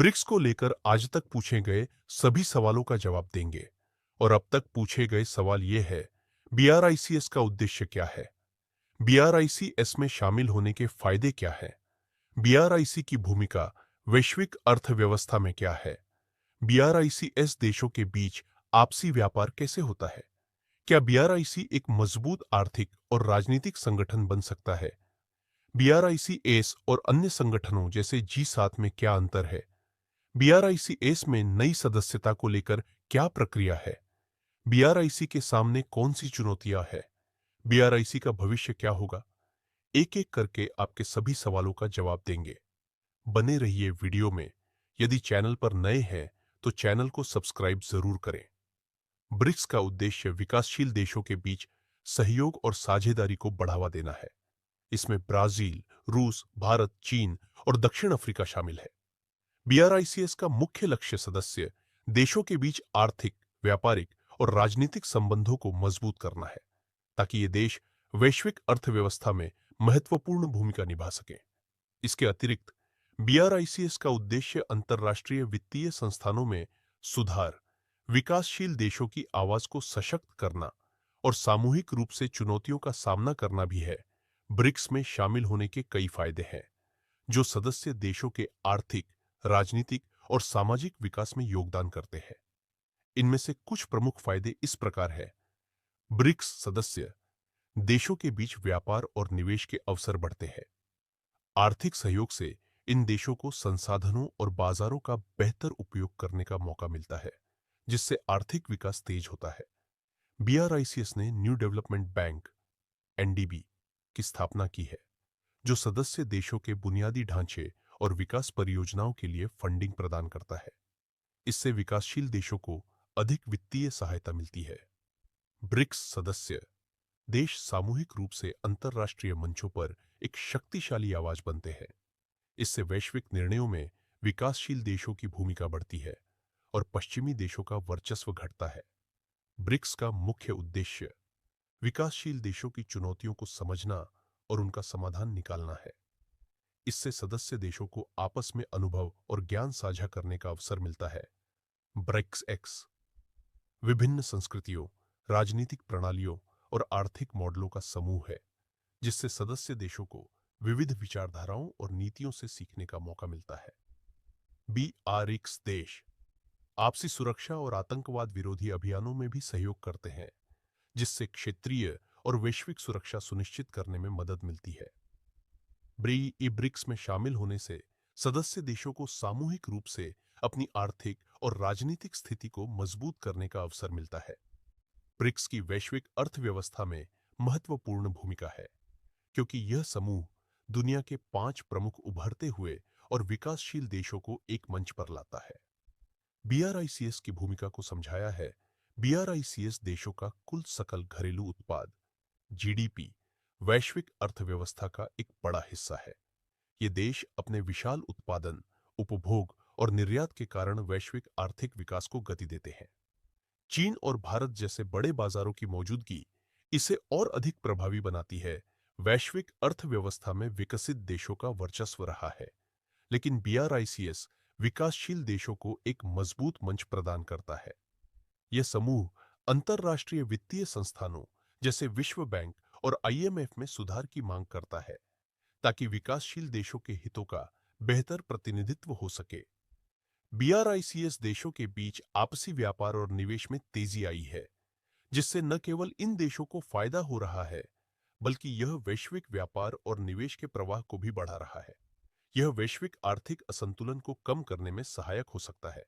BRICS को लेकर आज तक पूछे गए सभी सवालों का जवाब देंगे। और अब तक पूछे गए सवाल ये है, बीआरआईसीएस का उद्देश्य क्या है? बीआरआईसीएस में शामिल होने के फायदे क्या हैं? बीआरआईसी की भूमिका वैश्विक अर्थव्यवस्था में क्या है? बीआरआईसीएस देशों के बीच आपसी व्यापार कैसे होता है? क्या बीआरआईसी एक मजबूत आर्थिक और राजनीतिक संगठन बन सकता है? बीआरआईसीएस और अन्य संगठनों जैसे जी7 में क्या अंतर है? बीआरआईसीएस में नई सदस्यता को लेकर क्या प्रक्रिया है? बीआरआईसी के सामने कौन सी चुनौतियां हैं? बीआरआईसी का भविष्य क्या होगा? एक एक करके आपके सभी सवालों का जवाब देंगे। बने रहिए वीडियो में। यदि चैनल पर नए हैं तो चैनल को सब्सक्राइब जरूर करें। ब्रिक्स का उद्देश्य विकासशील देशों के बीच सहयोग और साझेदारी को बढ़ावा देना है। इसमें ब्राजील, रूस, भारत, चीन और दक्षिण अफ्रीका शामिल है। बीआरआईसीएस का मुख्य लक्ष्य सदस्य देशों के बीच आर्थिक, व्यापारिक और राजनीतिक संबंधों को मजबूत करना है, ताकि ये देश वैश्विक अर्थव्यवस्था में महत्वपूर्ण भूमिका निभा सकें। इसके अतिरिक्त बीआरआईसीएस का उद्देश्य अंतर्राष्ट्रीय वित्तीय संस्थानों में सुधार, विकासशील देशों की आवाज को सशक्त करना और सामूहिक रूप से चुनौतियों का सामना करना भी है। ब्रिक्स में शामिल होने के कई फायदे हैं, जो सदस्य देशों के आर्थिक, राजनीतिक और सामाजिक विकास में योगदान करते हैं। इनमें से कुछ प्रमुख फायदे इस प्रकार हैं। ब्रिक्स सदस्य देशों के बीच व्यापार और निवेश के अवसर बढ़ते हैं। आर्थिक सहयोग से इन देशों को संसाधनों और बाजारों का बेहतर उपयोग करने का मौका मिलता है, जिससे आर्थिक विकास तेज होता है। बीआरआईसीएस ने न्यू डेवलपमेंट बैंक एनडीबी की स्थापना की है, जो सदस्य देशों के बुनियादी ढांचे और विकास परियोजनाओं के लिए फंडिंग प्रदान करता है। इससे विकासशील देशों को अधिक वित्तीय सहायता मिलती है। ब्रिक्स सदस्य देश सामूहिक रूप से अंतर्राष्ट्रीय मंचों पर एक शक्तिशाली आवाज बनते हैं। इससे वैश्विक निर्णयों में विकासशील देशों की भूमिका बढ़ती है और पश्चिमी देशों का वर्चस्व घटता है। ब्रिक्स का मुख्य उद्देश्य विकासशील देशों की चुनौतियों को समझना और उनका समाधान निकालना है। इससे सदस्य देशों को आपस में अनुभव और ज्ञान साझा करने का अवसर मिलता है। ब्रिक्स एक्स विभिन्न संस्कृतियों, राजनीतिक प्रणालियों और आर्थिक मॉडलों का समूह है, जिससे सदस्य देशों को विविध विचारधाराओं और नीतियों से सीखने का मौका मिलता है। बीआरआईसी देश आपसी सुरक्षा और आतंकवाद विरोधी अभियानों में भी सहयोग करते हैं, जिससे क्षेत्रीय और वैश्विक सुरक्षा सुनिश्चित करने में मदद मिलती है। ब्रिक्स में शामिल होने से सदस्य देशों को सामूहिक रूप से अपनी आर्थिक और राजनीतिक स्थिति को मजबूत करने का अवसर मिलता है। ब्रिक्स की वैश्विक अर्थव्यवस्था में महत्वपूर्ण भूमिका है, क्योंकि यह समूह दुनिया के 5 प्रमुख उभरते हुए और विकासशील देशों को एक मंच पर लाता है। बीआरआईसीएस की भूमिका को समझाया है। बीआरआईसीएस देशों का कुल सकल घरेलू उत्पाद जीडीपी वैश्विक अर्थव्यवस्था का एक बड़ा हिस्सा है। ये देश अपने विशाल उत्पादन, उपभोग और निर्यात के कारण वैश्विक आर्थिक विकास को गति देते हैं। चीन और भारत जैसे बड़े बाजारों की मौजूदगी इसे और अधिक प्रभावी बनाती है। वैश्विक अर्थव्यवस्था में विकसित देशों का वर्चस्व रहा है, लेकिन बीआरआईसीएस विकासशील देशों को एक मजबूत मंच प्रदान करता है। यह समूह अंतर्राष्ट्रीय वित्तीय संस्थानों जैसे विश्व बैंक और आईएमएफ में सुधार की मांग करता है, ताकि विकासशील देशों के हितों का बेहतर प्रतिनिधित्व हो सके। बीआरआईसीएस देशों के बीच आपसी व्यापार और निवेश में तेजी आई है, जिससे न केवल इन देशों को फायदा हो रहा है, बल्कि यह वैश्विक व्यापार और निवेश के प्रवाह को भी बढ़ा रहा है। यह वैश्विक आर्थिक असंतुलन को कम करने में सहायक हो सकता है।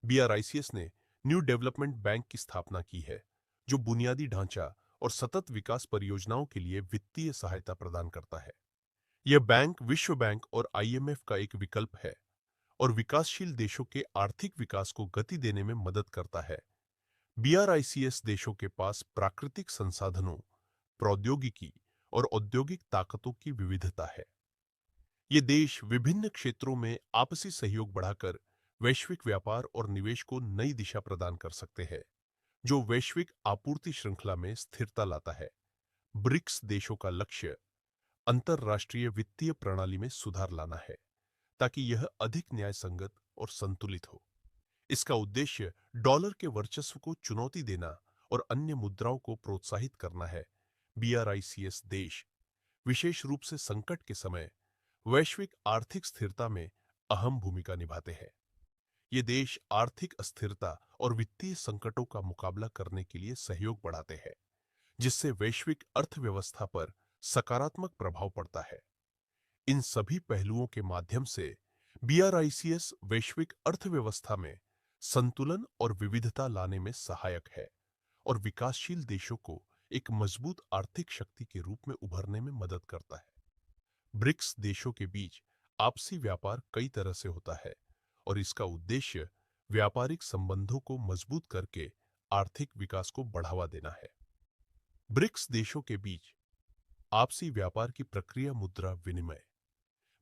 बीआरआईसीएस ने न्यू डेवलपमेंट बैंक की स्थापना की है, जो बुनियादी ढांचा और सतत विकास परियोजनाओं के लिए वित्तीय सहायता प्रदान करता है। यह बैंक विश्व बैंक और आईएमएफ का एक विकल्प है और विकासशील देशों के आर्थिक विकास को गति देने में मदद करता है। बीआरआईसीएस देशों के पास प्राकृतिक संसाधनों, प्रौद्योगिकी और औद्योगिक ताकतों की विविधता है। ये देश विभिन्न क्षेत्रों में आपसी सहयोग बढ़ाकर वैश्विक व्यापार और निवेश को नई दिशा प्रदान कर सकते हैं, जो वैश्विक आपूर्ति श्रृंखला में स्थिरता लाता है। ब्रिक्स देशों का लक्ष्य अंतर्राष्ट्रीय वित्तीय प्रणाली में सुधार लाना है, ताकि यह अधिक न्याय संगत और संतुलित हो। इसका उद्देश्य डॉलर के वर्चस्व को चुनौती देना और अन्य मुद्राओं को प्रोत्साहित करना है। बीआरआईसीएस देश, विशेष रूप से संकट के समय, वैश्विक आर्थिक स्थिरता में अहम भूमिका निभाते हैं। ये देश आर्थिक अस्थिरता और वित्तीय संकटों का मुकाबला करने के लिए सहयोग बढ़ाते हैं, जिससे वैश्विक अर्थव्यवस्था पर सकारात्मक प्रभाव पड़ता है। इन सभी पहलुओं के माध्यम से बीआरआईसीएस वैश्विक अर्थव्यवस्था में संतुलन और विविधता लाने में सहायक है और विकासशील देशों को एक मजबूत आर्थिक शक्ति के रूप में उभरने में मदद करता है। ब्रिक्स देशों के बीच आपसी व्यापार कई तरह से होता है और इसका उद्देश्य व्यापारिक संबंधों को मजबूत करके आर्थिक विकास को बढ़ावा देना है। ब्रिक्स देशों के बीच आपसी व्यापार की प्रक्रिया मुद्रा विनिमय।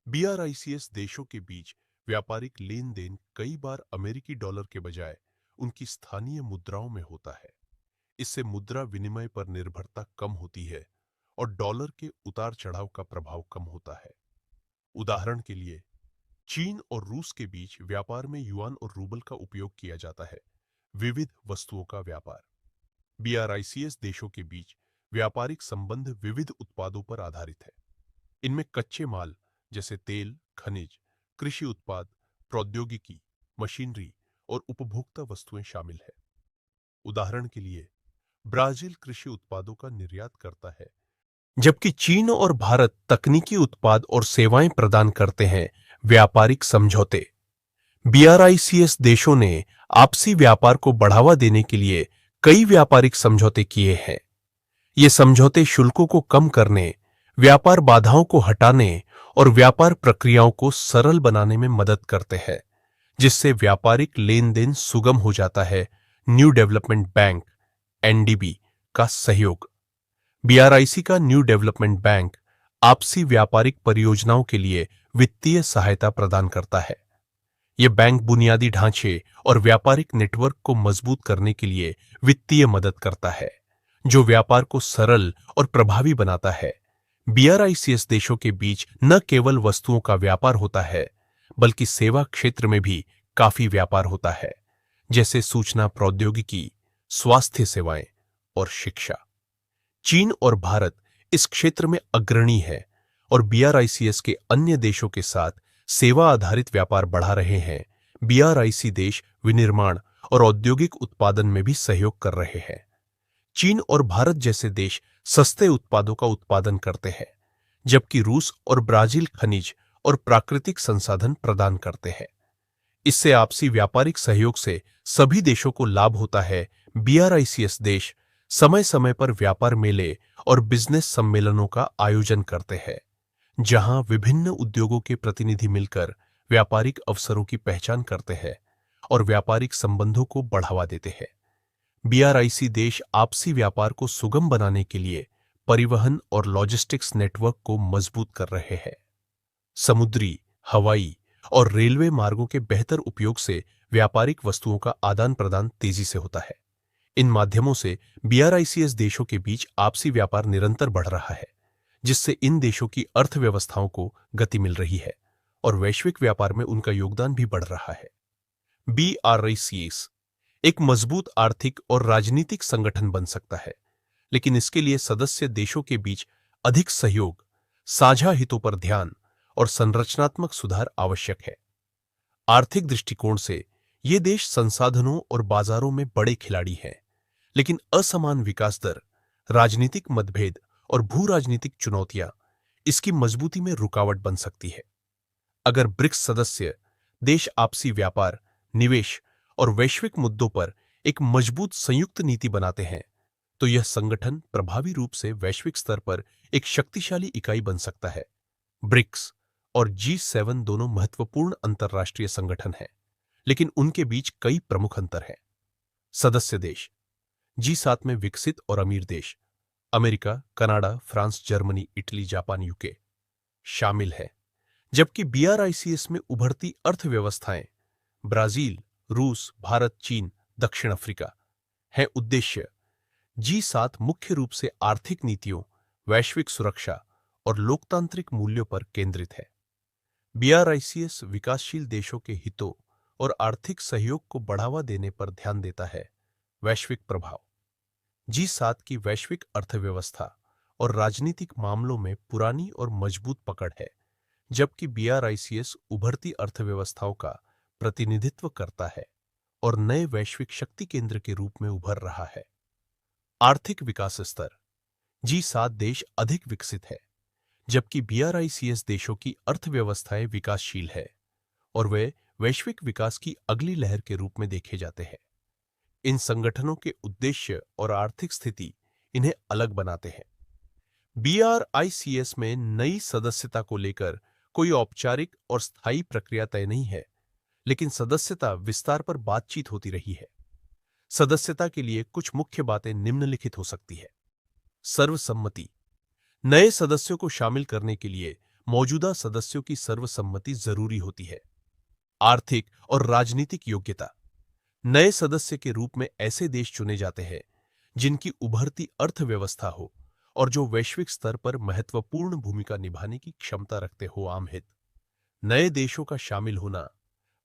बीआरआईसीएस देशों के बीच व्यापारिक लेन देन कई बार अमेरिकी डॉलर के बजाय उनकी स्थानीय मुद्राओं में होता है। इससे मुद्रा विनिमय पर निर्भरता कम होती है और डॉलर के उतार चढ़ाव का प्रभाव कम होता है। उदाहरण के लिए, चीन और रूस के बीच व्यापार में युआन और रूबल का उपयोग किया जाता है। विविध वस्तुओं का व्यापार। बीआरआईसीएस देशों के बीच व्यापारिक संबंध विविध उत्पादों पर आधारित है। इनमें कच्चे माल जैसे तेल, खनिज, कृषि उत्पाद, प्रौद्योगिकी, मशीनरी और उपभोक्ता वस्तुएं शामिल है। उदाहरण के लिए, ब्राजील कृषि उत्पादों का निर्यात करता है, जबकि चीन और भारत तकनीकी उत्पाद और सेवाएं प्रदान करते हैं। व्यापारिक समझौते। बीआरआईसीएस देशों ने आपसी व्यापार को बढ़ावा देने के लिए कई व्यापारिक समझौते किए हैं। ये समझौते शुल्कों को कम करने, व्यापार बाधाओं को हटाने और व्यापार प्रक्रियाओं को सरल बनाने में मदद करते हैं, जिससे व्यापारिक लेन देन सुगम हो जाता है। न्यू डेवलपमेंट बैंक एनडीबी का सहयोग। बीआरआईसी का न्यू डेवलपमेंट बैंक आपसी व्यापारिक परियोजनाओं के लिए वित्तीय सहायता प्रदान करता है। यह बैंक बुनियादी ढांचे और व्यापारिक नेटवर्क को मजबूत करने के लिए वित्तीय मदद करता है, जो व्यापार को सरल और प्रभावी बनाता है। बीआरआईसीएस देशों के बीच न केवल वस्तुओं का व्यापार होता है, बल्कि सेवा क्षेत्र में भी काफी व्यापार होता है, जैसे सूचना प्रौद्योगिकी, स्वास्थ्य सेवाएं और शिक्षा। चीन और भारत इस क्षेत्र में अग्रणी है और बीआरआईसीएस के अन्य देशों के साथ सेवा आधारित व्यापार बढ़ा रहे हैं। बीआरआईसी देश विनिर्माण और औद्योगिक उत्पादन में भी सहयोग कर रहे हैं। चीन और भारत जैसे देश सस्ते उत्पादों का उत्पादन करते हैं, जबकि रूस और ब्राजील खनिज और प्राकृतिक संसाधन प्रदान करते हैं। इससे आपसी व्यापारिक सहयोग से सभी देशों को लाभ होता है। बीआरआईसीएस देश समय समय पर व्यापार मेले और बिजनेस सम्मेलनों का आयोजन करते हैं, जहां विभिन्न उद्योगों के प्रतिनिधि मिलकर व्यापारिक अवसरों की पहचान करते हैं और व्यापारिक संबंधों को बढ़ावा देते हैं। बीआरआईसी देश आपसी व्यापार को सुगम बनाने के लिए परिवहन और लॉजिस्टिक्स नेटवर्क को मजबूत कर रहे हैं। समुद्री, हवाई और रेलवे मार्गों के बेहतर उपयोग से व्यापारिक वस्तुओं का आदान प्रदान तेजी से होता है। इन माध्यमों से बीआरआईसीएस देशों के बीच आपसी व्यापार निरंतर बढ़ रहा है, जिससे इन देशों की अर्थव्यवस्थाओं को गति मिल रही है और वैश्विक व्यापार में उनका योगदान भी बढ़ रहा है। बीआरआईसीएस एक मजबूत आर्थिक और राजनीतिक संगठन बन सकता है, लेकिन इसके लिए सदस्य देशों के बीच अधिक सहयोग, साझा हितों पर ध्यान और संरचनात्मक सुधार आवश्यक है। आर्थिक दृष्टिकोण से ये देश संसाधनों और बाजारों में बड़े खिलाड़ी हैं, लेकिन असमान विकास दर, राजनीतिक मतभेद और भू-राजनीतिक चुनौतियां इसकी मजबूती में रुकावट बन सकती है। अगर ब्रिक्स सदस्य देश आपसी व्यापार, निवेश और वैश्विक मुद्दों पर एक मजबूत संयुक्त नीति बनाते हैं, तो यह संगठन प्रभावी रूप से वैश्विक स्तर पर एक शक्तिशाली इकाई बन सकता है। ब्रिक्स और G7 दोनों महत्वपूर्ण अंतर्राष्ट्रीय संगठन हैं, लेकिन उनके बीच कई प्रमुख अंतर हैं। सदस्य देश। G7 में विकसित और अमीर देश America, Canada, France, Germany, Italy, Japan, UK शामिल है, जबकि बीआरआईसीएस में उभरती अर्थव्यवस्थाएं ब्राजील, रूस, भारत, चीन, दक्षिण अफ्रीका हैं। उद्देश्य। G7 मुख्य रूप से आर्थिक नीतियों, वैश्विक सुरक्षा और लोकतांत्रिक मूल्यों पर केंद्रित है। बीआरआईसीएस विकासशील देशों के हितों और आर्थिक सहयोग को बढ़ावा देने पर ध्यान देता है। वैश्विक प्रभाव। G7 की वैश्विक अर्थव्यवस्था और राजनीतिक मामलों में पुरानी और मजबूत पकड़ है, जबकि BRICS उभरती अर्थव्यवस्थाओं का प्रतिनिधित्व करता है और नए वैश्विक शक्ति केंद्र के रूप में उभर रहा है। आर्थिक विकास स्तर। G7 देश अधिक विकसित है, जबकि BRICS देशों की अर्थव्यवस्थाएं विकासशील है और वे वैश्विक विकास की अगली लहर के रूप में देखे जाते हैं। इन संगठनों के उद्देश्य और आर्थिक स्थिति इन्हें अलग बनाते हैं। BRICS में नई सदस्यता को लेकर कोई औपचारिक और स्थायी प्रक्रिया तय नहीं है, लेकिन सदस्यता विस्तार पर बातचीत होती रही है। सदस्यता के लिए कुछ मुख्य बातें निम्नलिखित हो सकती है। सर्वसम्मति। नए सदस्यों को शामिल करने के लिए मौजूदा सदस्यों की सर्वसम्मति जरूरी होती है। आर्थिक और राजनीतिक योग्यता। नए सदस्य के रूप में ऐसे देश चुने जाते हैं जिनकी उभरती अर्थव्यवस्था हो और जो वैश्विक स्तर पर महत्वपूर्ण भूमिका निभाने की क्षमता रखते हो। आम हित। नए देशों का शामिल होना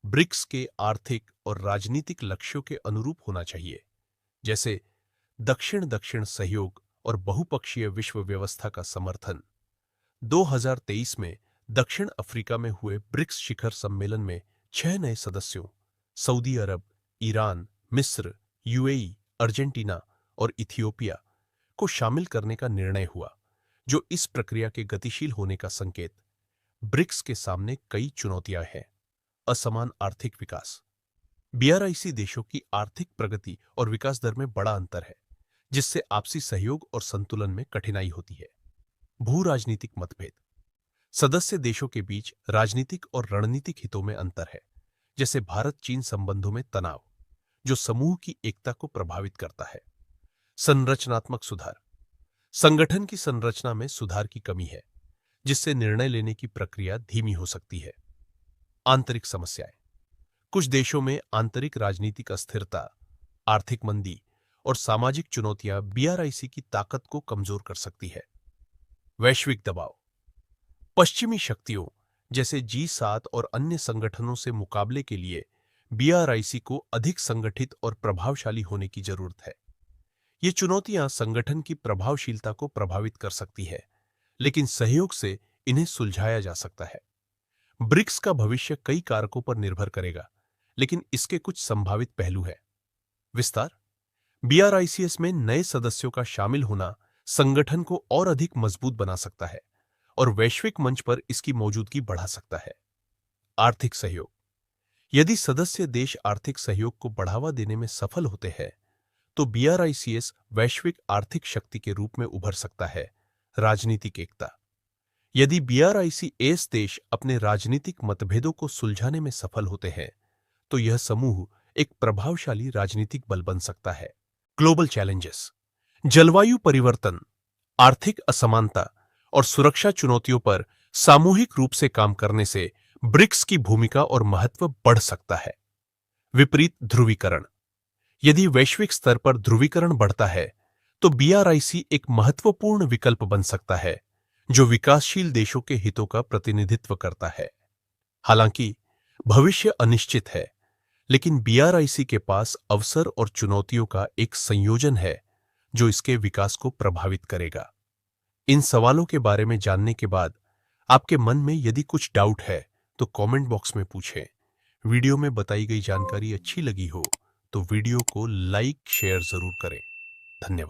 ब्रिक्स के आर्थिक और राजनीतिक लक्ष्यों के अनुरूप होना चाहिए, जैसे दक्षिण-दक्षिण सहयोग और बहुपक्षीय विश्व व्यवस्था का समर्थन। 2023 में दक्षिण अफ्रीका में हुए ब्रिक्स शिखर सम्मेलन में 6 नए सदस्यों सऊदी अरब, ईरान, मिस्र, UAE, अर्जेंटीना और इथियोपिया को शामिल करने का निर्णय हुआ, जो इस प्रक्रिया के गतिशील होने का संकेत। ब्रिक्स के सामने कई चुनौतियां हैं। असमान आर्थिक विकास। BRIC देशों की आर्थिक प्रगति और विकास दर में बड़ा अंतर है, जिससे आपसी सहयोग और संतुलन में कठिनाई होती है। भू राजनीतिक मतभेद। सदस्य देशों के बीच राजनीतिक और रणनीतिक हितों में अंतर है, जैसे भारत चीन संबंधों में तनाव, जो समूह की एकता को प्रभावित करता है। संरचनात्मक सुधार। संगठन की संरचना में सुधार की कमी है, जिससे निर्णय लेने की प्रक्रिया धीमी हो सकती है। आंतरिक समस्याएं। कुछ देशों में आंतरिक राजनीतिक अस्थिरता, आर्थिक मंदी और सामाजिक चुनौतियां BRIC की ताकत को कमजोर कर सकती है। वैश्विक दबाव। पश्चिमी शक्तियों जैसे G7 और अन्य संगठनों से मुकाबले के लिए BRIC को अधिक संगठित और प्रभावशाली होने की जरूरत है। ये चुनौतियां संगठन की प्रभावशीलता को प्रभावित कर सकती है, लेकिन सहयोग से इन्हें सुलझाया जा सकता है। ब्रिक्स का भविष्य कई कारकों पर निर्भर करेगा, लेकिन इसके कुछ संभावित पहलू हैं। विस्तार। BRICS में नए सदस्यों का शामिल होना संगठन को और अधिक मजबूत बना सकता है और वैश्विक मंच पर इसकी मौजूदगी बढ़ा सकता है। आर्थिक सहयोग। यदि सदस्य देश आर्थिक सहयोग को बढ़ावा देने में सफल होते हैं, तो BRICS वैश्विक आर्थिक शक्ति के रूप में उभर सकता है। राजनीतिक एकता। यदि BRICS देश अपने राजनीतिक मतभेदों को सुलझाने में सफल होते हैं, तो यह समूह एक प्रभावशाली राजनीतिक बल बन सकता है। Global challenges. जलवायु परिवर्तन, आर्थिक असमानता और सुरक्षा चुनौतियों पर सामूहिक रूप से काम करने से ब्रिक्स की भूमिका और महत्व बढ़ सकता है। विपरीत ध्रुवीकरण। यदि वैश्विक स्तर पर ध्रुवीकरण बढ़ता है, तो BRIC एक महत्वपूर्ण विकल्प बन सकता है, जो विकासशील देशों के हितों का प्रतिनिधित्व करता है। हालांकि भविष्य अनिश्चित है, लेकिन BRIC के पास अवसर और चुनौतियों का एक संयोजन है जो इसके विकास को प्रभावित करेगा। इन सवालों के बारे में जानने के बाद आपके मन में यदि कुछ डाउट है तो कमेंट बॉक्स में पूछें। वीडियो में बताई गई जानकारी अच्छी लगी हो तो वीडियो को लाइक शेयर जरूर करें। धन्यवाद।